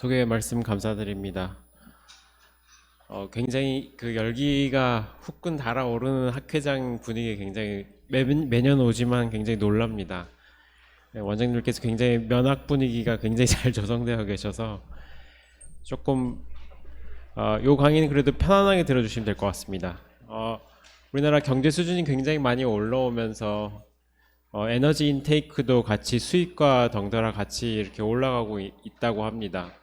소개 말씀 감사드립니다. 굉장히 그 열기가 후끈 달아오르는 학회장 분위기 굉장히 매년 오지만 굉장히 놀랍니다. 네, 원장님께서 굉장히 면학 분위기가 굉장히 잘 조성되어 계셔서 조금 요 강의는 그래도 편안하게 들어주시면 될 것 같습니다. 우리나라 경제 수준이 굉장히 많이 올라오면서 에너지 인테이크도 같이 수입과 덩달아 같이 이렇게 올라가고 있다고 합니다.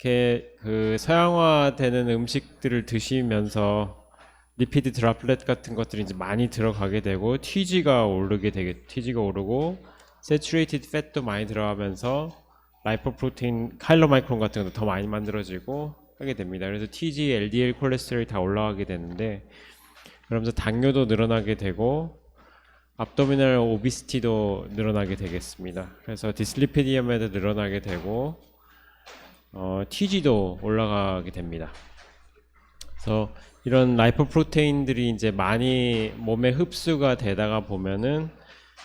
이렇게 그 서양화되는 음식들을 드시면서 리피드 드랍렛 같은 것들이 이제 많이 들어가게 되고 TG가 오르고 세츄레이티드 팻도 많이 들어가면서 라이포프로테인, 카일로마이크론 같은 것도 더 많이 만들어지고 하게 됩니다. 그래서 TG, LDL 콜레스테롤이 다 올라가게 되는데 그러면서 당뇨도 늘어나게 되고 압도미널 오비시티도 늘어나게 되겠습니다. 그래서 디슬리피디엄에도 늘어나게 되고 TG도 올라가게 됩니다. 그래서 이런 라이포프로테인들이 이제 많이 몸에 흡수가 되다가 보면은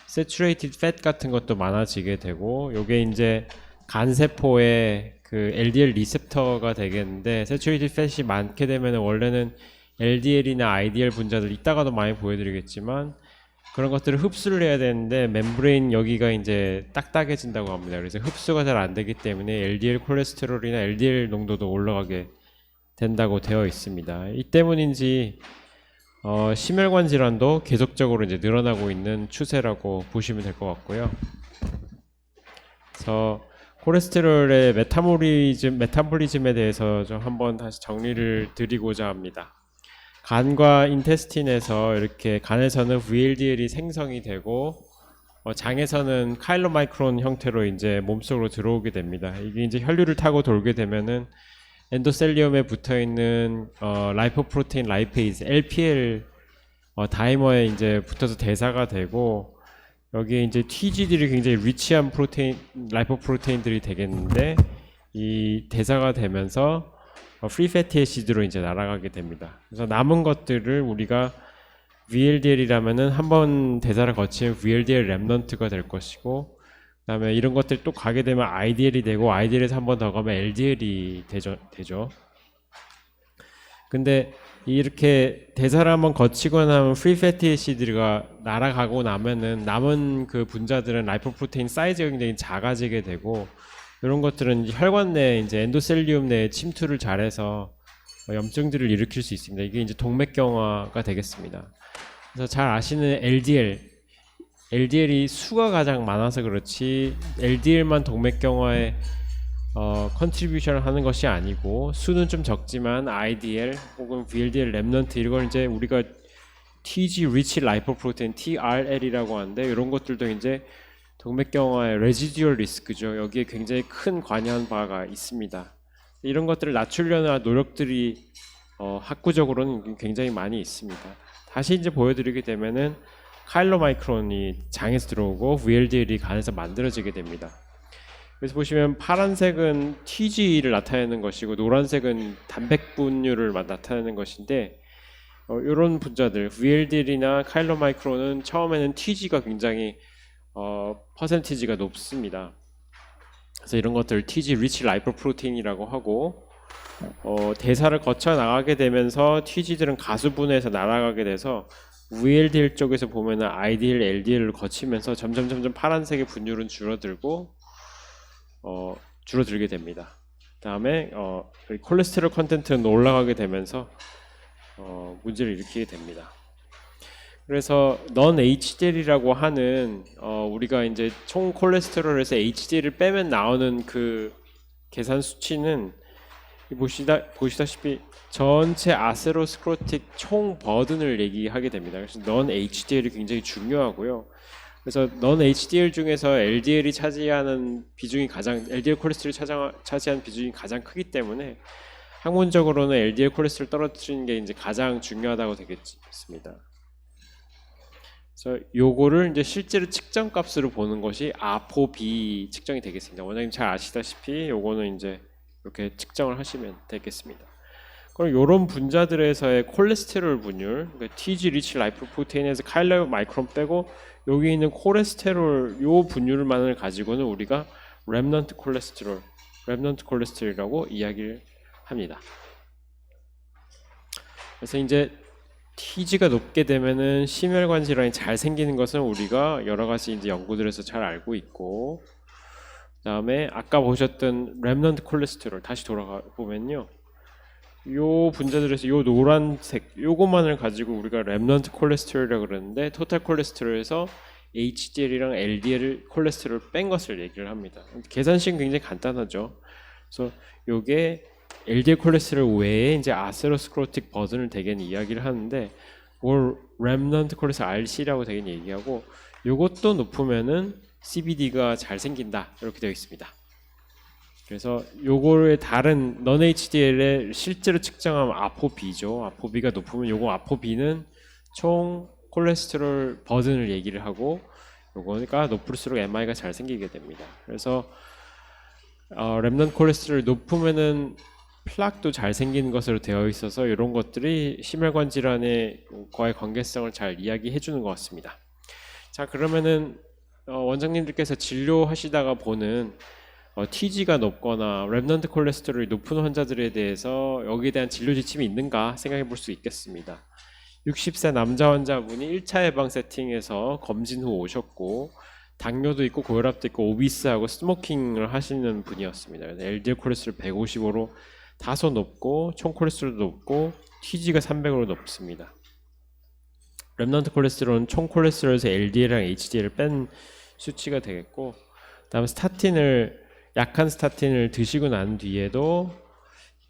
세츄레이티드 팻 같은 것도 많아지게 되고 요게 이제 간 세포의 그 LDL 리셉터가 되겠는데 세츄레이티드 팻이 많게 되면은 원래는 LDL이나 IDL 분자들 이따가도 많이 보여드리겠지만 그런 것들을 흡수를 해야 되는데 멤브레인 여기가 이제 딱딱해진다고 합니다. 그래서 흡수가 잘 안 되기 때문에 LDL 콜레스테롤이나 LDL 농도도 올라가게 된다고 되어 있습니다. 이 때문인지 심혈관 질환도 계속적으로 이제 늘어나고 있는 추세라고 보시면 될 것 같고요. 그래서 콜레스테롤의 메타볼리즘에 대해서 좀 한번 다시 정리를 드리고자 합니다. 간과 인테스틴에서 이렇게 간에서는 VLDL이 생성이 되고 장에서는 카일로마이크론 형태로 이제 몸속으로 들어오게 됩니다. 이게 이제 혈류를 타고 돌게 되면은 엔도셀리움에 붙어 있는 라이포프로테인 라이페이즈 LPL 다이머에 이제 붙어서 대사가 되고 여기에 이제 TG들이 굉장히 리치한 라이포프로테인들이 되겠는데 이 대사가 되면서 프리 패티 애시드로 이제 날아가게 됩니다. 그래서 남은 것들을 우리가 VLDL이라면은 한번 대사를 거치면 VLDL 랩넌트가 될 것이고, 그다음에 이런 것들이 또 가게 되면 IDL이 되고 IDL에서 한 번 더 가면 LDL이 되죠. 근데 이렇게 대사를 한번 거치고 나면 프리 패티 애시드가 날아가고 나면은 남은 그 분자들은 라이포프로테인 사이즈가 굉장히 작아지게 되고 이런 것들은 혈관 내 이제 엔도셀리움 내에 침투를 잘해서 염증들을 일으킬 수 있습니다. 이게 이제 동맥경화가 되겠습니다. 그래서 잘 아시는 LDL이 수가 가장 많아서 그렇지 LDL만 동맥경화에 컨트리뷰션을 하는 것이 아니고 수는 좀 적지만 IDL 혹은 VLDL 랩넌트 이걸 이제 우리가 TG 리치 라이포프로테인 TRL이라고 하는데 이런 것들도 이제 동맥경화의 레지듀얼 리스크죠. 여기에 굉장히 큰 관여한 바가 있습니다. 이런 것들을 낮추려는 노력들이 학구적으로는 굉장히 많이 있습니다. 다시 이제 보여드리게 되면은 카일로마이크론이 장에서 들어오고 VLDL이 간에서 만들어지게 됩니다. 그래서 보시면 파란색은 TG를 나타내는 것이고 노란색은 단백 분유를 나타내는 것인데 이런 분자들 VLDL이나 카일로마이크론은 처음에는 TG가 굉장히 퍼센티지가 높습니다. 그래서 이런 것들 TG 리치 라이포프로테인이라고 하고 대사를 거쳐 나가게 되면서 TG들은 가수분해해서 날아가게 돼서 VLDL 쪽에서 보면은 IDL, LDL을 거치면서 점점 파란색의 분율은 줄어들게 됩니다. 다음에 콜레스테롤 컨텐츠는 올라가게 되면서 문제를 일으키게 됩니다. 그래서 넌 HDL이라고 하는 우리가 이제 총 콜레스테롤에서 HDL을 빼면 나오는 그 계산 수치는 보시다시피 전체 아세로스크로틱 총 버든을 얘기하게 됩니다. 그래서 넌 HDL이 굉장히 중요하고요. 그래서 넌 HDL 중에서 LDL이 차지하는 비중이 LDL 콜레스테롤이 차지하는 비중이 가장 크기 때문에 학문적으로는 LDL 콜레스테롤 떨어뜨리는 게 이제 가장 중요하다고 되겠습니다. 그래서 요거를 이제 실제로 측정값으로 보는 것이 ApoB 측정이 되겠습니다. 원장님 잘 아시다시피 요거는 이제 이렇게 측정을 하시면 되겠습니다. 그럼 이런 분자들에서의 콜레스테롤 분율, 그러니까 TG 리치 라이포프로테인에서 카일로마이크론 빼고 여기 있는 콜레스테롤 요 분율만을 가지고는 우리가 렘넌트 콜레스테롤 렘넌트 콜레스테롤이라고 이야기를 합니다. 그래서 이제 TG가 높게 되면은 심혈관 질환이 잘 생기는 것은 우리가 여러 가지 이제 연구들에서 잘 알고 있고, 그다음에 아까 보셨던 렘넌트 콜레스테롤 다시 돌아가 보면요, 요 분자들에서 요 노란색 요것만을 가지고 우리가 렘넌트 콜레스테롤이라고 그러는데, 토탈 콜레스테롤에서 HDL이랑 LDL 콜레스테롤 뺀 것을 얘기를 합니다. 계산식은 굉장히 간단하죠. 그래서 요게 LDL 콜레스테롤 외에 이제 아세로스크로틱 버든을 대개는 이야기를 하는데, 뭘 렘넌트 콜레스테롤 RC라고 대개는 얘기하고, 요것도 높으면은 CVD가 잘 생긴다 이렇게 되어 있습니다. 그래서 요거를 다른 넌 HDL의 실제로 측정한 아포비죠. 아포비가 높으면 요거 아포비는 총 콜레스테롤 버든을 얘기를 하고, 요거가 높을수록 MI가 잘 생기게 됩니다. 그래서 렘넌트 콜레스테롤 높으면은 플락도 잘 생기는 것으로 되어 있어서 이런 것들이 심혈관 질환과의 관계성을 잘 이야기해 주는 것 같습니다. 자, 그러면은 원장님들께서 진료하시다가 보는 TG가 높거나 렘넌트 콜레스테롤이 높은 환자들에 대해서 여기에 대한 진료 지침이 있는가 생각해 볼 수 있겠습니다. 60세 남자 환자분이 1차 예방 세팅에서 검진 후 오셨고, 당뇨도 있고 고혈압도 있고 오비스하고 스모킹을 하시는 분이었습니다. 그래서 LDL 콜레스테롤 155로 다소 높고 총 콜레스테롤도 높고 TG가 300으로 높습니다. 렘넌트 콜레스테롤은 총 콜레스테롤에서 LDL이랑 HDL을 뺀 수치가 되겠고, 그다음에 약한 스타틴을 드시고 난 뒤에도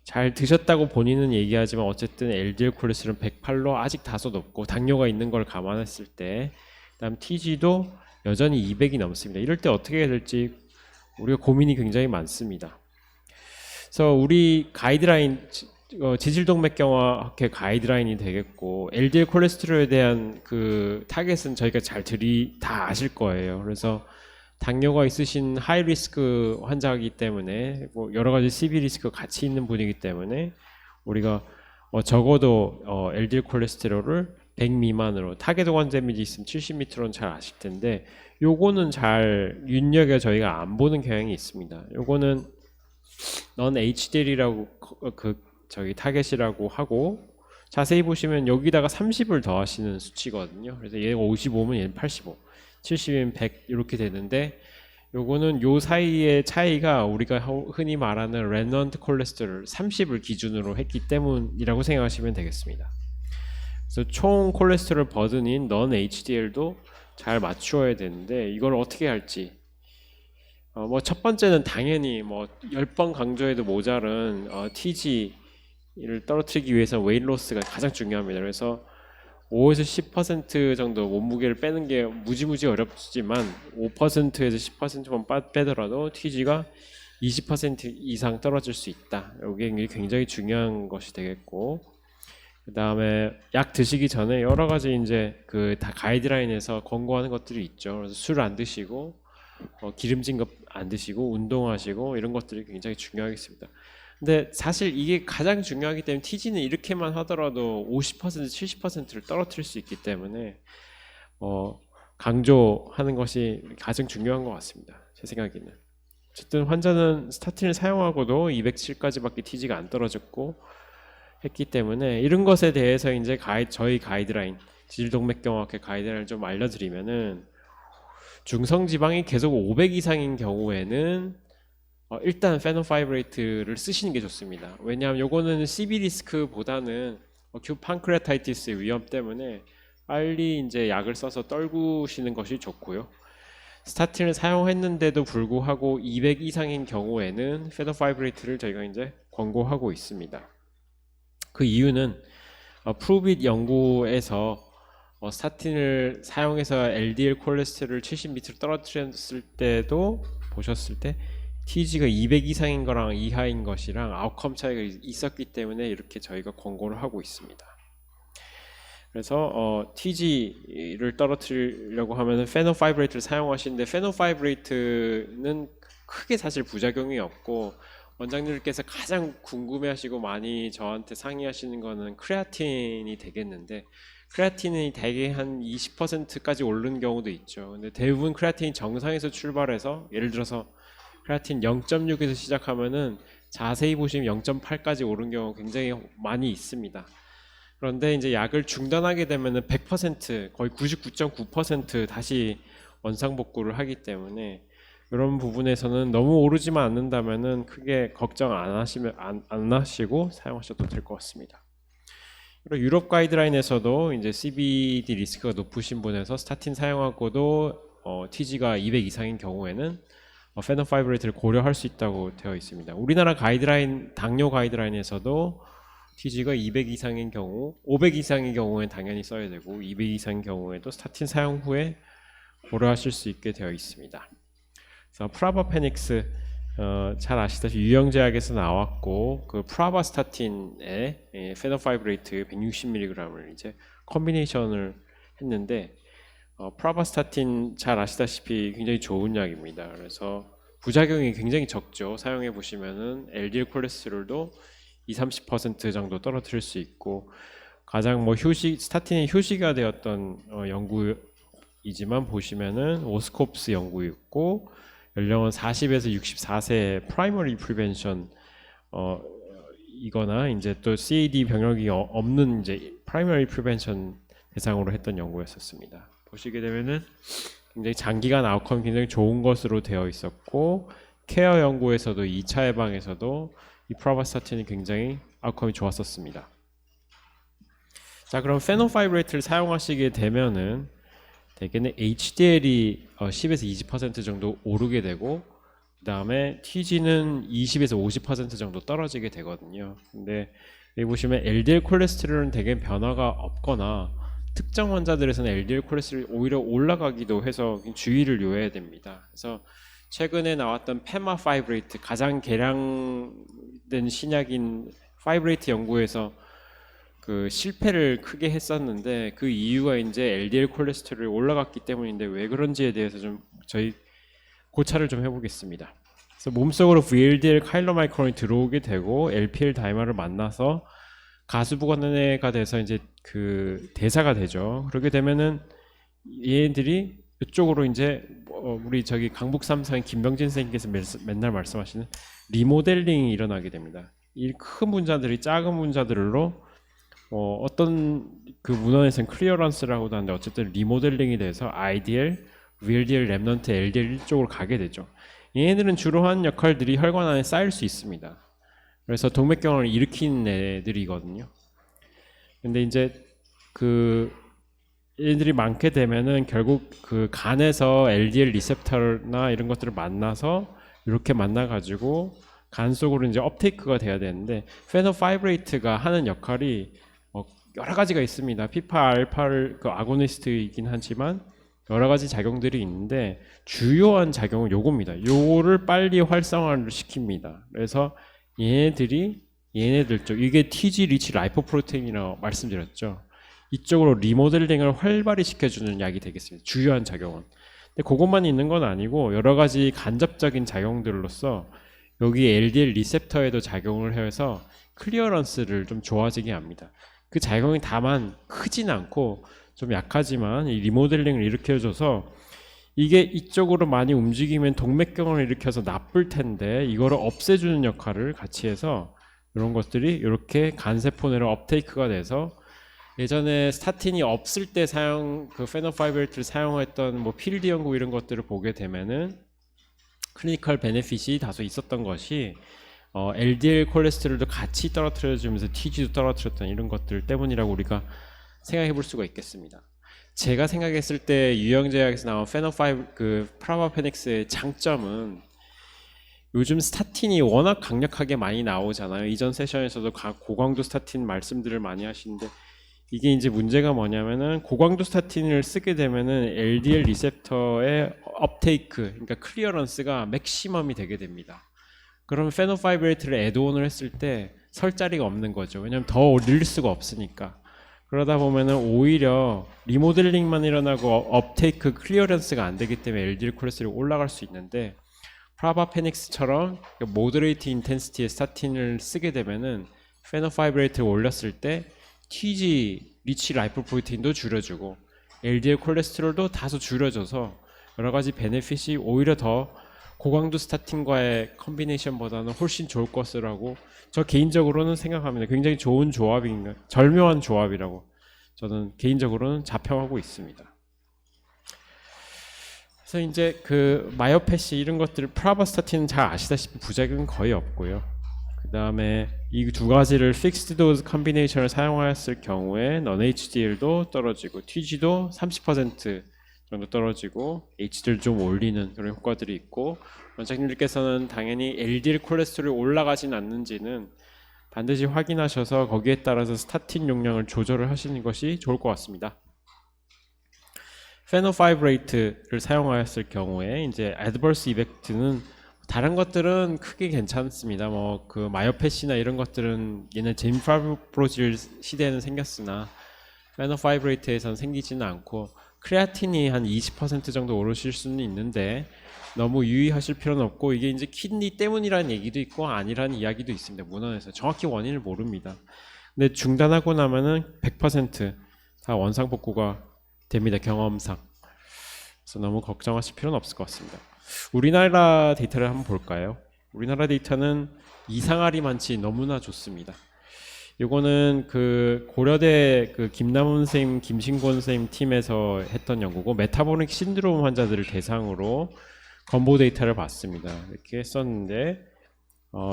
잘 드셨다고 본인은 얘기하지만 어쨌든 LDL 콜레스테롤은 108로 아직 다소 높고 당뇨가 있는 걸 감안했을 때, 그다음 TG도 여전히 200이 넘습니다. 이럴 때 어떻게 해야 될지 우리가 고민이 굉장히 많습니다. 그래서 우리 가이드라인, 지질동맥경화학회 가이드라인이 되겠고, LDL 콜레스테롤에 대한 그 타겟은 저희가 다 아실 거예요. 그래서 당뇨가 있으신 하이 리스크 환자이기 때문에, 여러 가지 CV 리스크가 같이 있는 분이기 때문에 우리가 적어도 LDL 콜레스테롤을 100 미만으로, 타겟 오간 데미지 있으면 70m로는 잘 아실 텐데, 요거는 잘 윤곽에 저희가 안 보는 경향이 있습니다. 요거는 넌 HDL이라고 저기 타겟이라고 하고, 자세히 보시면 여기다가 30을 더하시는 수치거든요. 그래서 얘가 55면 얘는 85, 70이면 100 이렇게 되는데, 요거는 요 사이의 차이가 우리가 흔히 말하는 렘넌트 콜레스테롤 30을 기준으로 했기 때문이라고 생각하시면 되겠습니다. 그래서 총 콜레스테롤 버든인 넌 HDL도 잘 맞추어야 되는데, 이걸 어떻게 할지, 첫 번째는 당연히 10번 강조해도 모자른 TG를 떨어뜨리기 위해서 웨이트 로스가 가장 중요합니다. 그래서 5에서 10% 정도 몸무게를 빼는 게 무지무지 어렵지만, 5%에서 10%만 빼더라도 TG가 20% 이상 떨어질 수 있다. 이게 굉장히 중요한 것이 되겠고, 그 다음에 약 드시기 전에 여러 가지 이제 다 가이드라인에서 권고하는 것들이 있죠. 그래서 술 안 드시고, 기름진 거 안 드시고, 운동하시고, 이런 것들이 굉장히 중요하겠습니다. 근데 사실 이게 가장 중요하기 때문에 TG는 이렇게만 하더라도 50%, 70%를 떨어뜨릴 수 있기 때문에 강조하는 것이 가장 중요한 것 같습니다. 제 생각에는. 어쨌든 환자는 스타틴을 사용하고도 207까지밖에 TG가 안 떨어졌고 했기 때문에, 이런 것에 대해서 이제 저희 가이드라인, 지질동맥경화학회 가이드라인을 좀 알려드리면은, 중성지방이 계속 500 이상인 경우에는 일단 페노파이브레이트를 쓰시는 게 좋습니다. 왜냐하면 요거는 CV 리스크보다는 어큐 판크레아타이티스의 위험 때문에 빨리 이제 약을 써서 떨구시는 것이 좋고요. 스타틴을 사용했는데도 불구하고 200 이상인 경우에는 페노파이브레이트를 저희가 이제 권고하고 있습니다. 그 이유는 프루빗 연구에서 스타틴을 사용해서 LDL 콜레스테롤을 70m로 떨어뜨렸을 때도 보셨을 때 TG가 200 이상인 거랑 이하인 것이랑 아웃컴 차이가 있었기 때문에 이렇게 저희가 권고를 하고 있습니다. 그래서 TG를 떨어뜨리려고 하면 페노파이브레이트를 사용하시는데, 페노파이브레이트는 크게 사실 부작용이 없고, 원장님들께서 가장 궁금해하시고 많이 저한테 상의하시는 거는 크레아틴이 되겠는데, 크레아틴이 대개 한 20%까지 오르는 경우도 있죠. 근데 대부분 크레아틴이 정상에서 출발해서, 예를 들어서 크레아틴 0.6에서 시작하면은 자세히 보시면 0.8까지 오른 경우 굉장히 많이 있습니다. 그런데 이제 약을 중단하게 되면은 100% 거의 99.9% 다시 원상복구를 하기 때문에 이런 부분에서는 너무 오르지만 않는다면은 크게 걱정 안 하시고 사용하셔도 될 것 같습니다. 그리고 유럽 가이드라인에서도 이제 CVD 리스크가 높으신 분에서 스타틴 사용하고도 TG가 200 이상인 경우에는 페노파이브레이트를 고려할 수 있다고 되어 있습니다. 우리나라 가이드라인 당뇨 가이드라인에서도 TG가 200 이상인 경우, 500 이상인 경우엔 당연히 써야 되고 200 이상인 경우에도 스타틴 사용 후에 고려하실 수 있게 되어 있습니다. 그래서 프라바페닉스 잘 아시다시피 유형제약에서 나왔고 그 프라바스타틴의 페노파이브레이트 160mg을 이제 컨비네이션을 했는데 프라바스타틴 잘 아시다시피 굉장히 좋은 약입니다. 그래서 부작용이 굉장히 적죠. 사용해 보시면은 LDL 콜레스테롤도 20-30% 정도 떨어뜨릴 수 있고 가장 스타틴이 효시가 되었던 연구이지만 보시면은 오스콥스 연구였고 연령은 40에서 64세 프라이머리 프리벤션 이거나 이제 또 CAD 병력이 없는 이제 프라이머리 프리벤션 대상으로 했던 연구였었습니다. 보시게 되면은 굉장히 장기간 아웃컴이 굉장히 좋은 것으로 되어 있었고 케어 연구에서도 2차 예방에서도 이 프라바스타틴이 굉장히 아웃컴이 좋았었습니다. 자, 그럼 페노파이브레이트를 사용하시게 되면은 대개는 HDL이 10에서 20% 정도 오르게 되고 그 다음에 TG는 20에서 50% 정도 떨어지게 되거든요. 근데 여기 보시면 LDL 콜레스테롤은 대개 변화가 없거나 특정 환자들에서는 LDL 콜레스테롤이 오히려 올라가기도 해서 주의를 요해야 됩니다. 그래서 최근에 나왔던 페마파이브레이트 가장 개량된 신약인 파이브레이트 연구에서 그 실패를 크게 했었는데 그 이유가 이제 LDL 콜레스테롤이 올라갔기 때문인데 왜 그런지에 대해서 좀 저희 고찰을 좀 해보겠습니다. 그래서 몸속으로 VLDL 카일로마이크론이 들어오게 되고 LPL 다이머를 만나서 가수부관내가 돼서 이제 그 대사가 되죠. 그렇게 되면은 얘들이 이쪽으로 이제 우리 저기 강북삼성의 김병진 선생님께서 맨날 말씀하시는 리모델링이 일어나게 됩니다. 이 큰 분자들이 작은 분자들로 어떤 그 문헌에서는 클리어런스라고도 하는데 어쨌든 리모델링이 돼서 IDL, VLDL, 랩넌트, LDL 쪽으로 가게 되죠. 얘네들은 주로 하는 역할들이 혈관 안에 쌓일 수 있습니다. 그래서 동맥경화를 일으키는 애들이거든요. 근데 이제 그 얘들이 많게 되면은 결국 그 간에서 LDL 리셉터나 이런 것들을 만나서 이렇게 만나가지고 간 속으로 이제 업테이크가 돼야 되는데 페노파이브레이트가 하는 역할이 여러 가지가 있습니다. 피파 알파를 그 아고니스트이긴 하지만 여러 가지 작용들이 있는데 주요한 작용은 요겁니다. 요거를 빨리 활성화를 시킵니다. 그래서 얘네들 쪽 이게 TG 리치 라이포프로테인이라고 말씀드렸죠. 이쪽으로 리모델링을 활발히 시켜주는 약이 되겠습니다. 주요한 작용은. 근데 그것만 있는 건 아니고 여러 가지 간접적인 작용들로서 여기 LDL 리셉터에도 작용을 해서 클리어런스를 좀 좋아지게 합니다. 그 작용이 다만 크진 않고 좀 약하지만 이 리모델링을 일으켜줘서 이게 이쪽으로 많이 움직이면 동맥경화를 일으켜서 나쁠 텐데 이거를 없애주는 역할을 같이 해서 이런 것들이 이렇게 간세포 내로 업테이크가 돼서 예전에 스타틴이 없을 때 그 페노파이브레이트를 사용했던 뭐 필드 연구 이런 것들을 보게 되면은 클리니컬 베네핏이 다소 있었던 것이 LDL 콜레스테롤도 같이 떨어뜨려주면서 TG도 떨어뜨렸던 이런 것들 때문이라고 우리가 생각해 볼 수가 있겠습니다. 제가 생각했을 때 유형제약에서 나온 프라바페닉스의 장점은 요즘 스타틴이 워낙 강력하게 많이 나오잖아요. 이전 세션에서도 고강도 스타틴 말씀들을 많이 하시는데 이게 이제 문제가 뭐냐면은 고강도 스타틴을 쓰게 되면은 LDL 리셉터의 업테이크, 그러니까 클리어런스가 맥시멈이 되게 됩니다. 그러면 페노파이브레이트를 애드온을 했을 때 설 자리가 없는 거죠. 왜냐하면 더 올릴 수가 없으니까. 그러다 보면은 오히려 리모델링만 일어나고 업테이크 클리어런스가 안 되기 때문에 LDL 콜레스테롤이 올라갈 수 있는데 프라바페닉스처럼 모더레이트 인텐시티의 스타틴을 쓰게 되면은 페노파이브레이트를 올렸을 때 TG 리치 라이포프로테인도 줄여주고 LDL 콜레스테롤도 다소 줄여줘서 여러 가지 베네핏이 오히려 더 고강도 스타틴과의 컨비네이션보다는 훨씬 좋을 것이라고 저 개인적으로는 생각합니다. 굉장히 좋은 조합인가, 절묘한 조합이라고 저는 개인적으로는 자평하고 있습니다. 그래서 이제 그 마요패시 이런 것들 프라바스타틴은 잘 아시다시피 부작용은 거의 없고요. 그 다음에 이 두 가지를 픽스드 도즈 컨비네이션을 사용하였을 경우에 넌 HDL도 떨어지고 TG도 30% 정도 떨어지고 HDL 좀 올리는 그런 효과들이 있고, 원장님들께서는 당연히 LDL 콜레스테롤이 올라가진 않는지는 반드시 확인하셔서 거기에 따라서 스타틴 용량을 조절을 하시는 것이 좋을 것 같습니다. 페노파이브레이트를 사용하였을 경우에 이제 애드버스 이펙트는 다른 것들은 크게 괜찮습니다. 뭐 그 마요패시나 이런 것들은 얘네 제미파브로질 시대에는 생겼으나 페노파이브레이트에선 생기지는 않고, 크레아틴이 한 20% 정도 오르실 수는 있는데 너무 유의하실 필요는 없고, 이게 이제 키드니 때문이라는 얘기도 있고 아니라는 이야기도 있습니다. 문헌에서 정확히 원인을 모릅니다. 근데 중단하고 나면은 100% 다 원상복구가 됩니다, 경험상. 그래서 너무 걱정하실 필요는 없을 것 같습니다. 우리나라 데이터를 한번 볼까요? 우리나라 데이터는 이상알이 많지 너무나 좋습니다. 요거는 그 고려대 그 김남훈 선생님, 김신권 선생님 팀에서 했던 연구고, 메타보릭 신드롬 환자들을 대상으로 건보 데이터를 봤습니다. 이렇게 했었는데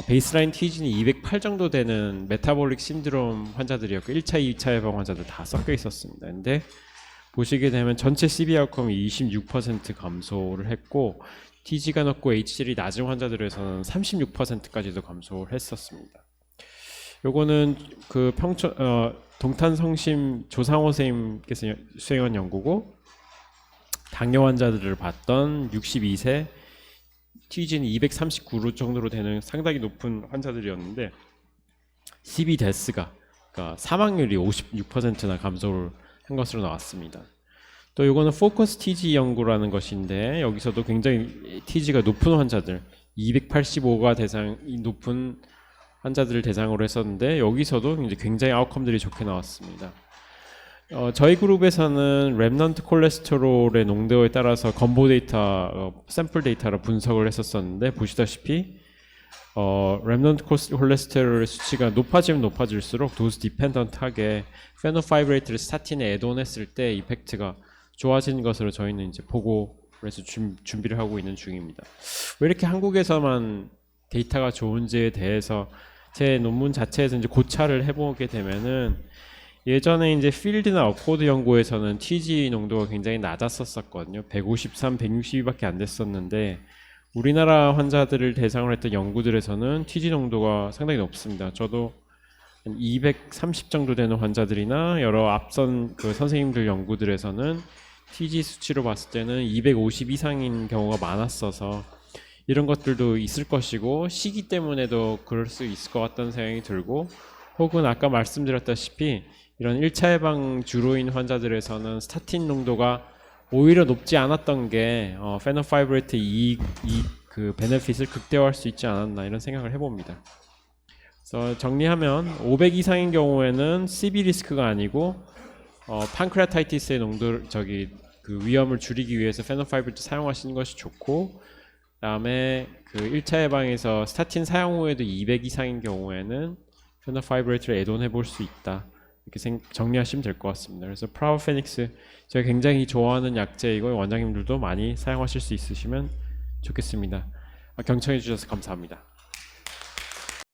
베이스라인 TG는 208 정도 되는 메타볼릭 신드롬 환자들이었고 1차, 2차 예방 환자들 다 섞여 있었습니다. 근데 보시게 되면 전체 CV 아웃컴이 26% 감소를 했고, TG가 높고 HDL이 낮은 환자들에서는 36%까지도 감소를 했었습니다. 요거는 그 동탄성심 조상호 선생님께서 수행한 연구고, 당뇨 환자들을 봤던 62세 TG는 239 정도로 되는 상당히 높은 환자들이었는데 CV 데스가, 그러니까 사망률이 56%나 감소를 한 것으로 나왔습니다. 또 이거는 포커스 TG 연구라는 것인데, 여기서도 굉장히 TG가 높은 환자들 285가 대상이 높은 환자들을 대상으로 했었는데, 여기서도 이제 굉장히 아웃컴들이 좋게 나왔습니다. 저희 그룹에서는 렘넌트 콜레스테롤의 농도에 따라서 건보 데이터, 샘플 데이터로 분석을 했었었는데, 보시다시피 렘넌트 콜레스테롤의 수치가 높아지면 높아질수록 도스 디펜던트하게 페노파이브레이트를 스타틴에 애드온했을 때 이펙트가 좋아지는 것으로 저희는 이제 보고, 그래서 준비를 하고 있는 중입니다. 왜 이렇게 한국에서만 데이터가 좋은지에 대해서 제 논문 자체에서 이제 고찰을 해보게 되면은, 예전에 이제 필드나 업코드 연구에서는 TG 농도가 굉장히 낮았었거든요. 153, 162밖에 안 됐었는데, 우리나라 환자들을 대상으로 했던 연구들에서는 TG 농도가 상당히 높습니다. 저도 한 230 정도 되는 환자들이나 여러 앞선 그 선생님들 연구들에서는 TG 수치로 봤을 때는 250 이상인 경우가 많았어서, 이런 것들도 있을 것이고 시기 때문에도 그럴 수 있을 것 같다는 생각이 들고, 혹은 아까 말씀드렸다시피 이런 1차 예방 주로인 환자들에서는 스타틴 농도가 오히려 높지 않았던 게 페노파이브레이트 그 베네핏을 극대화할 수 있지 않았나, 이런 생각을 해봅니다. 그래서 정리하면 500 이상인 경우에는 CV 리스크가 아니고 판크레아타이티스의 농도 그 위험을 줄이기 위해서 페노파이브레이트 사용하시는 것이 좋고, 그다음에 그 1차 예방에서 스타틴 사용 후에도 200 이상인 경우에는 페노파이브레이트를 애드온 해볼 수 있다, 이렇게 정리하시면 될 것 같습니다. 그래서 프라우페닉스 제가 굉장히 좋아하는 약제이고 원장님들도 많이 사용하실 수 있으시면 좋겠습니다. 경청해 주셔서 감사합니다.